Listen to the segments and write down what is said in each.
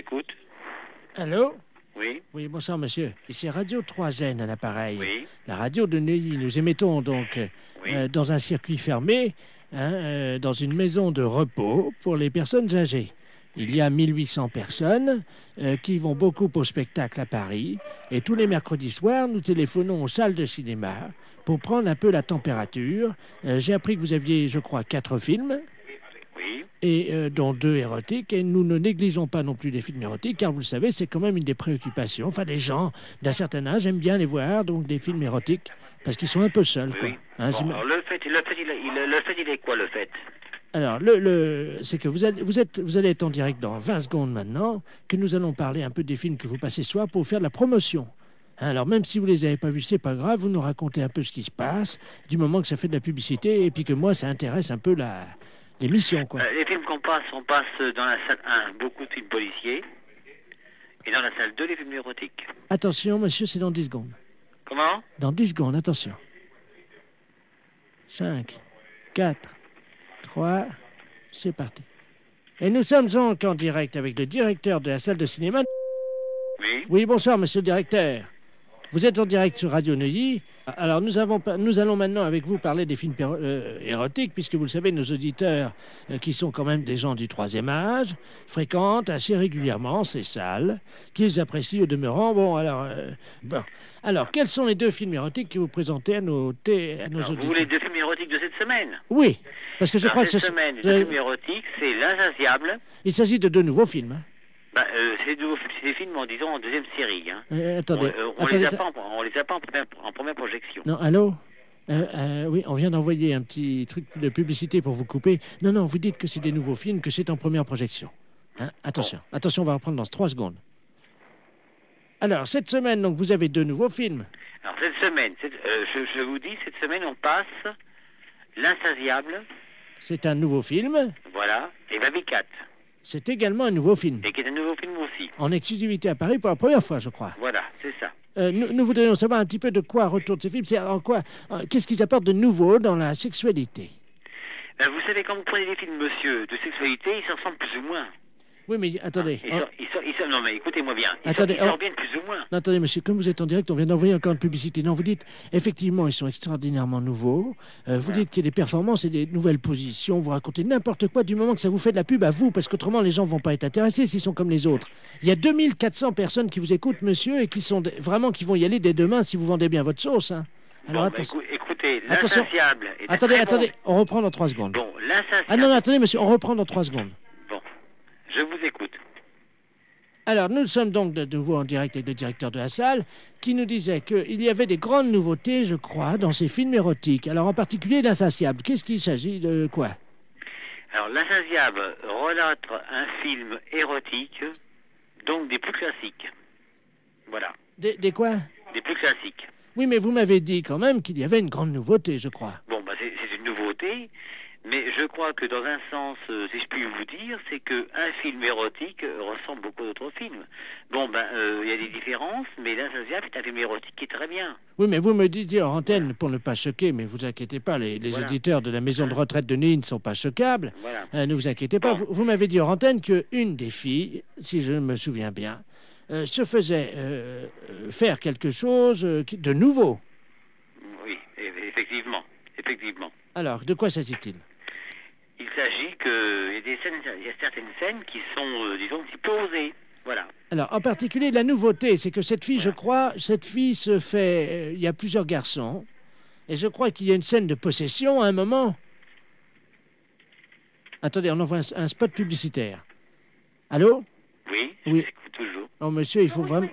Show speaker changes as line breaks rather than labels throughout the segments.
écoute.
Allô?
Oui.
Oui, bonsoir monsieur. Ici Radio 3N à l'appareil.
Oui.
La radio de Neuilly. Nous émettons donc
Oui.
dans un circuit fermé, dans une maison de repos pour les personnes âgées. Il y a 1800 personnes qui vont beaucoup au spectacle à Paris. Et tous les mercredis soirs, nous téléphonons aux salles de cinéma pour prendre un peu la température. J'ai appris que vous aviez, je crois, 4 films.
Oui.
Et dont 2 érotiques, et nous ne négligeons pas non plus les films érotiques, car vous le savez, c'est quand même une des préoccupations. Enfin, les gens d'un certain âge aiment bien les voir, donc des films érotiques, parce qu'ils sont un peu seuls, quoi.
Oui.
Hein,
Bon, alors le fait, il est quoi, le fait?
Alors, c'est que vous allez être en direct dans 20 secondes maintenant, que nous allons parler un peu des films que vous passez ce soir pour faire de la promotion. Hein, alors, même si vous les avez pas vus, c'est pas grave, vous nous racontez un peu ce qui se passe, du moment que ça fait de la publicité, et puis que moi, ça intéresse un peu l'émission, quoi.
Les films on passe dans la salle 1, beaucoup de films policiers, et dans la salle 2, les films érotiques.
Attention, monsieur, c'est dans 10 secondes.
Comment?
Dans 10 secondes, attention. 5, 4, 3, c'est parti. Et nous sommes donc en direct avec le directeur de la salle de cinéma.
Oui.
Oui, bonsoir, monsieur le directeur. Vous êtes en direct sur Radio Neuilly. Alors, nous allons maintenant avec vous parler des films érotiques, puisque vous le savez, nos auditeurs, qui sont quand même des gens du troisième âge, fréquentent assez régulièrement ces salles, qu'ils apprécient au demeurant. Alors, quels sont les 2 films érotiques que vous présentez à nos
Alors,
auditeurs?
vous voulez 2 films érotiques de cette semaine?
Oui, parce que je crois que
cette semaine, 2 films érotiques, c'est L'Insatiable.
il s'agit de 2 nouveaux films. Hein.
C'est des films, disons, en deuxième série. Hein.
Attendez,
on les a pas en première projection.
Non, allô? Oui, on vient d'envoyer un petit truc de publicité pour vous couper. Non, vous dites que c'est des nouveaux films, que c'est en première projection. Hein? Attention, attention, on va reprendre dans 3 secondes. Alors, cette semaine, donc, vous avez 2 nouveaux films.
Alors, cette semaine, je vous dis, cette semaine, on passe L'Insatiable.
C'est un nouveau film.
Voilà, et Baby Cat.
C'est également un nouveau film.
Et qui est un nouveau film aussi.
En exclusivité à Paris pour la première fois, je crois.
Voilà, c'est ça.
Nous voudrions savoir un petit peu de quoi retournent ces films. C'est en quoi, qu'est-ce qu'ils apportent de nouveau dans la sexualité?
Vous savez, quand vous prenez des films, monsieur, de sexualité, ils s'en ressemblent plus ou moins.
Oui, mais attendez.
Non, mais écoutez-moi bien. Ils
Attendez,
s'en reviennent plus ou moins.
Non, attendez, monsieur, comme vous êtes en direct, on vient d'envoyer encore une publicité. Non, vous dites, effectivement, ils sont extraordinairement nouveaux. Vous dites qu'il y a des performances et des nouvelles positions. Vous racontez n'importe quoi du moment que ça vous fait de la pub à vous, parce qu'autrement, les gens vont pas être intéressés s'ils sont comme les autres. Il y a 2400 personnes qui vous écoutent, monsieur, et qui sont vraiment qui vont y aller dès demain si vous vendez bien votre sauce. Hein. Alors,
bon,
attention.
écoutez,
Attention.
L'Insatiable est
Attendez, on reprend dans 3 secondes.
Bon, L'Insatiable...
Ah non, attendez, monsieur, on reprend dans 3 secondes.
Bon, je vous écoute.
Alors, nous sommes donc de nouveau en direct avec le directeur de la salle qui nous disait qu'il y avait des grandes nouveautés, je crois, dans ces films érotiques. Alors, en particulier, L'Insatiable. Qu'est-ce qu'il s'agit de quoi?
Alors, L'Insatiable relate un film érotique, donc des plus classiques. Voilà.
Des quoi?
Des plus classiques.
Oui, mais vous m'avez dit quand même qu'il y avait une grande nouveauté, je crois.
Bon, c'est une nouveauté, mais je crois que dans un sens, si je puis vous dire, c'est qu'un film érotique ressemble beaucoup à d'autres films. Bon, il y a des différences, mais L'Insatiable est un film érotique qui est très bien.
Oui, mais vous me disiez en antenne, pour ne pas choquer, mais vous inquiétez pas, les
Voilà.
auditeurs de la maison de retraite de Neuilly ne sont pas choquables.
Voilà.
Ne vous inquiétez pas.
Bon.
Vous m'avez dit en antenne qu'une des filles, si je me souviens bien, se faisait faire quelque chose de nouveau.
Oui, effectivement.
Alors, de quoi s'agit-il?
Il s'agit qu'il y a certaines scènes qui sont, disons, un petit peu osées. Voilà.
Alors, en particulier, la nouveauté, c'est que cette fille,
Voilà.
je crois, se fait... il y a plusieurs garçons, et je crois qu'il y a une scène de possession à un moment. Attendez, on envoie un spot publicitaire. Allô?
Oui, je
Oui.
vous écoute toujours.
Oh, monsieur, il faut vraiment...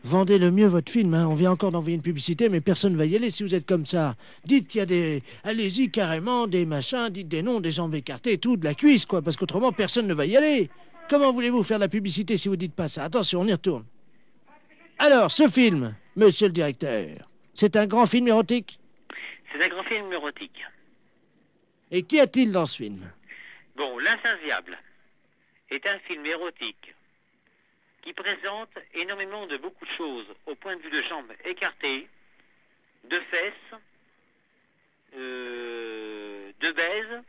Vendez le mieux votre film, hein. On vient encore d'envoyer une publicité, mais personne ne va y aller si vous êtes comme ça. Dites qu'il y a des... Allez-y carrément, des machins, dites des noms, des jambes écartées, tout, de la cuisse, quoi, parce qu'autrement, personne ne va y aller. Comment voulez-vous faire de la publicité si vous dites pas ça? Attention, on y retourne. Alors, ce film, monsieur le directeur, c'est un grand film érotique?
C'est un grand film érotique.
Et qu'y a-t-il dans ce film?
Bon, L'Insatiable est un film érotique qui présente énormément de beaucoup de choses au point de vue de jambes écartées, de fesses, de baise,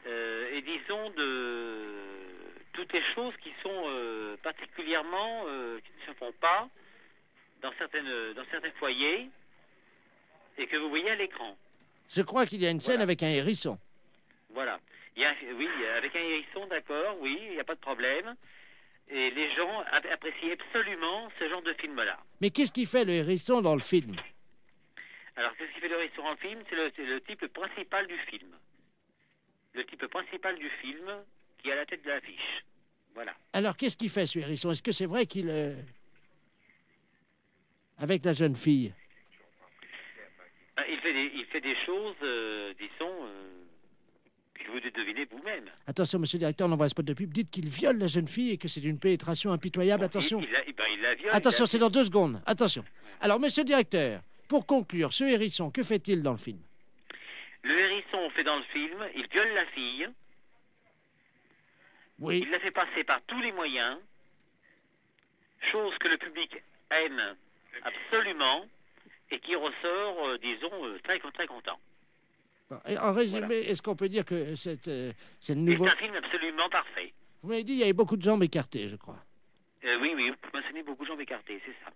et disons toutes les choses qui sont particulièrement, qui ne se font pas dans certains foyers et que vous voyez à l'écran.
Je crois qu'il y a une scène
Voilà.
avec un hérisson.
Voilà. Oui, avec un hérisson, d'accord, oui, il n'y a pas de problème. Et les gens apprécient absolument ce genre de film-là.
Mais qu'est-ce qui fait le hérisson dans le film?
Alors, qu'est-ce qui fait le hérisson en film? C'est le type principal du film. Le type principal du film qui est à la tête de l'affiche. Voilà.
Alors, qu'est-ce qu'il fait, ce hérisson? Est-ce que c'est vrai qu'il... Avec la jeune fille?
Il fait des choses, disons, que vous devinez vous-même.
Attention, monsieur le directeur, on envoie un spot de pub. Dites qu'il viole la jeune fille et que c'est d'une pénétration impitoyable. Attention.
Il la viole.
Attention, c'est dans 2 secondes. Attention. Alors, monsieur le directeur, pour conclure, ce hérisson, que fait-il dans le film?
Le hérisson fait dans le film, il viole la fille.
Oui.
Il la fait passer par tous les moyens, chose que le public aime absolument et qui ressort, disons, très content.
Et en résumé,
Voilà.
est-ce qu'on peut dire que c'est le
C'est
nouveau...
un film absolument parfait.
Vous m'avez dit il y avait beaucoup de jambes écartées, je crois.
Oui, vous mentionnez beaucoup de jambes écartées, c'est ça.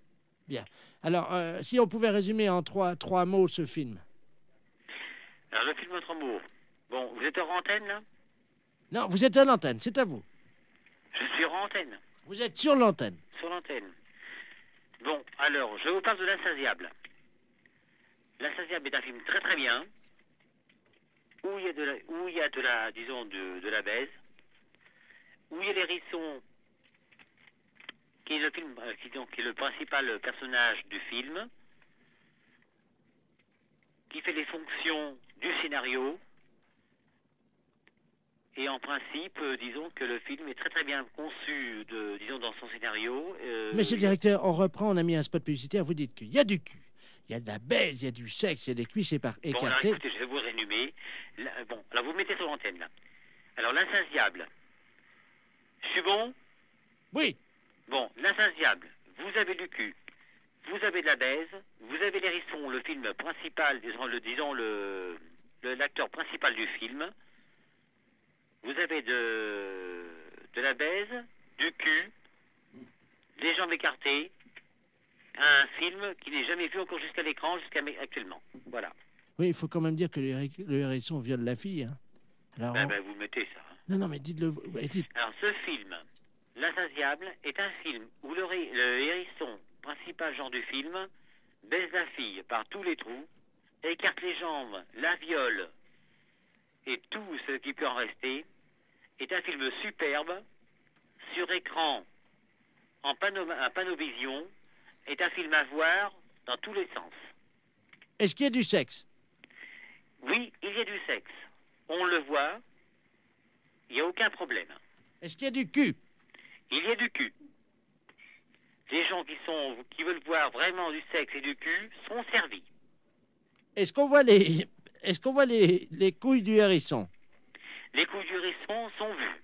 Bien. Alors, si on pouvait résumer en trois mots ce film.
Alors, le film Notre Amour. Bon, vous êtes hors antenne, là?
Non, vous êtes à l'antenne, c'est à vous.
Je suis hors antenne,
Vous êtes sur l'antenne.
sur l'antenne. Bon, alors, je vous parle de L'Insatiable. L'Insatiable est un film très très bien, où il y a de la baise, où il y a l'hérisson, qui est qui est le principal personnage du film, qui fait les fonctions du scénario, et en principe, disons que le film est très très bien conçu, disons, dans son scénario.
Monsieur le directeur, on reprend, on a mis un spot publicitaire, vous dites qu'il y a du cul, il y a de la baise, il y a du sexe, il y a des cuisses
Bon, alors
écartées.
écoutez, je vais vous résumer. Bon, alors vous mettez sur l'antenne, là. Alors, L'Insatiable. Je suis bon?
Oui.
Bon, L'Insatiable, vous avez du cul, vous avez de la baise, vous avez l'hérisson, le film principal, disons l'acteur principal du film. Vous avez de la baise, du cul, les jambes écartées, un film qui n'est jamais vu encore jusqu'à l'écran, actuellement. Voilà.
Oui, il faut quand même dire que le hérisson viole la fille. Hein. Alors,
Vous mettez ça. Hein.
Non, mais dites-le. Dites.
Alors, ce film, L'Insatiable, est un film où le hérisson, principal genre du film, baise la fille par tous les trous, écarte les jambes, la viole, et tout ce qui peut en rester, est un film superbe, sur écran, en panovision, est un film à voir dans tous les sens.
Est-ce qu'il y a du sexe?
Oui, il y a du sexe. On le voit, il n'y a aucun problème.
Est-ce qu'il y a du cul?
Il y a du cul. Les gens qui veulent voir vraiment du sexe et du cul sont servis.
Est-ce qu'on voit les couilles du hérisson?
Les coups du hérisson sont vus.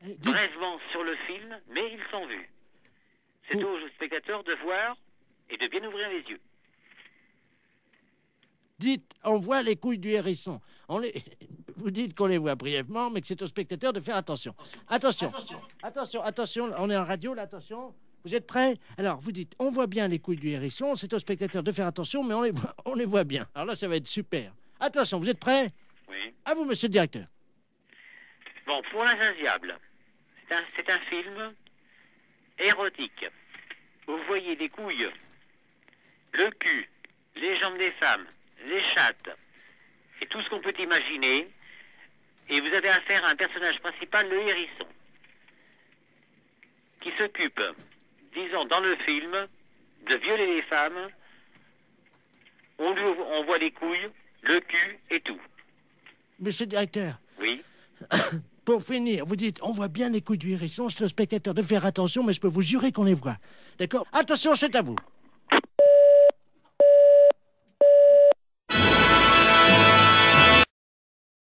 Dites,
Brèvement sur le film, mais ils sont vus. C'est aux spectateurs de voir et de bien ouvrir les yeux.
on voit les couilles du hérisson. Vous dites qu'on les voit brièvement, mais que c'est aux spectateurs de faire attention. Attention, on est en radio, là, attention. Vous êtes prêts? Alors, vous dites, on voit bien les couilles du hérisson, c'est aux spectateurs de faire attention, mais on les voit bien. Alors là, ça va être super. Attention, vous êtes prêts?
Oui.
À vous, monsieur le directeur.
Bon, pour L'Insatiable, c'est un film érotique. Vous voyez les couilles, le cul, les jambes des femmes, les chattes, et tout ce qu'on peut imaginer. Et vous avez affaire à un personnage principal, le hérisson, qui s'occupe, disons, dans le film, de violer les femmes. On voit les couilles, le cul et tout.
Monsieur le directeur,
Oui.
pour finir, vous dites, on voit bien les couilles du hérisson, c'est aux spectateurs de faire attention, mais je peux vous jurer qu'on les voit. D'accord? Attention, c'est à vous.